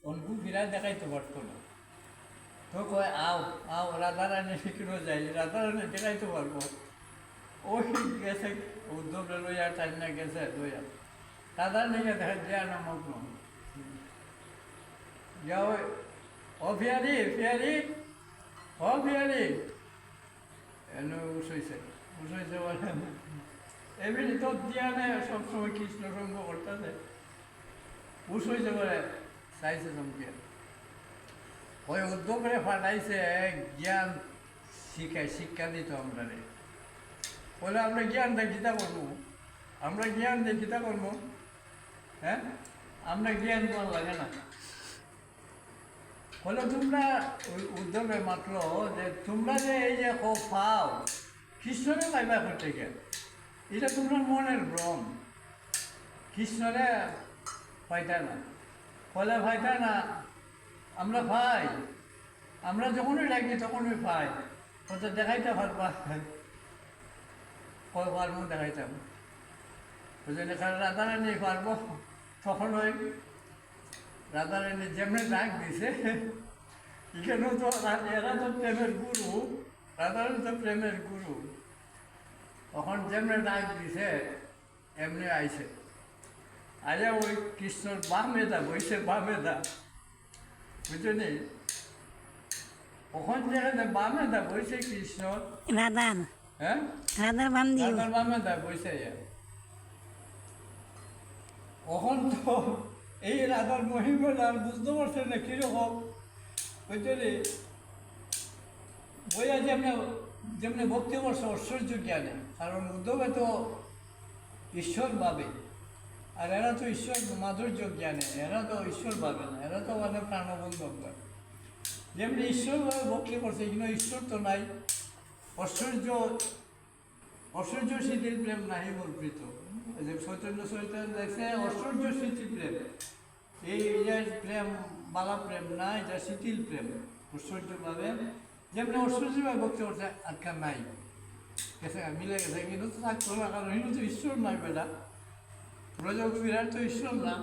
অনকু ফিরায় দেখাইতে পারতো না। তো কয় আও আও রাধারানী শিখিনো যাই, রাধারানী দেখাইতে পারবো। ওই গেছে উদ্ধবরে লইয়া টাইনা গেছে লইয়া রাধারানীকে দেখা দেয়া না মগ্ন যাও ও ফিয়ারি ফিয়ারি ও ফিয়ারি এনে উঠেছে বলে এমনি তো দিয়া নেই সবসময় কৃষ্ণ সঙ্গ করতেছে। উঠেছে বলে চাইছে চমকে ওই উদ্যোগরে ফাটাইছে জ্ঞান শিক্ষা দিত আমরা রে। বলে আমরা জ্ঞান দেখিতা করবো, আমরা জ্ঞান দেখিতা করবো। হ্যাঁ, আমরা জ্ঞান করা লাগে না। বলে তোমরা ওই উদ্যোগে মাত্র যে তোমরা যে এই যে পাও কৃষ্ণরে পাইবা করতে গেল, এটা তোমরা মনের ভ্রম। কৃষ্ণরে পাইতা না, ফলে পাইতা না। আমরা পাই, আমরা যখনই ডাকি তখনই পাই। ওটা দেখাইতে পারবা, কয় পারবো দেখাইতাম। ওই জন্য রাধারানী পারবো তখন ওই রাধারানী যেমনি ডাক দিছে এখানেও তো এরা তো প্রেমের গুরু, রাধারানী তো প্রেমের গুরু। তখন যেমনি ডাক দিছে এমনি আইছে। আরে ওই কৃষ্ণর বামেদা বইছে, বামেদা বুঝলি। ওখান যেখানে বামেদা বইছে কৃষ্ণ রাধার, হ্যাঁ রাধার বাম দিয়ে রাধার বামেদা বইছে। ওখান তো এই রাধার মহিমাটা আর বুঝতে পারছে না কীরকম বুঝলি। বইয়া যেমনি যেমনি ভক্তি করছে ঐশ্বর্য জ্ঞানে, কারণ উদ্ধবে তো ঈশ্বর ভাবে, আর এরা তো ঈশ্বর মাধুর্য জ্ঞানে, এরা তো ঈশ্বর ভাবে না, এরা তো মানে প্রাণবন্ধক করে। যেমনি ঈশ্বরভাবে ভক্তি করছে কিন্তু ঈশ্বর তো নাই। ঐশ্বর্য ঐশ্বর্য স্মৃতির প্রেম নাহি বর্পিত। যে চৈতন্য চৈতন্য দেখছে ঐশ্বর্য স্মৃতি প্রেম, এই যে প্রেম বালা প্রেম না, এটা শিথিল প্রেম। ঐশ্বর্যভাবে যেমনি ঐশ্বর্যভাবে ভক্তি করছে আটকা নাই গেছে, মিলে গেছে। কিন্তু তো থাকতো না, কারণ হিন্দু তো ঈশ্বর নয় বেটা, ব্রজ বিরাট তো ঈশ্বর না।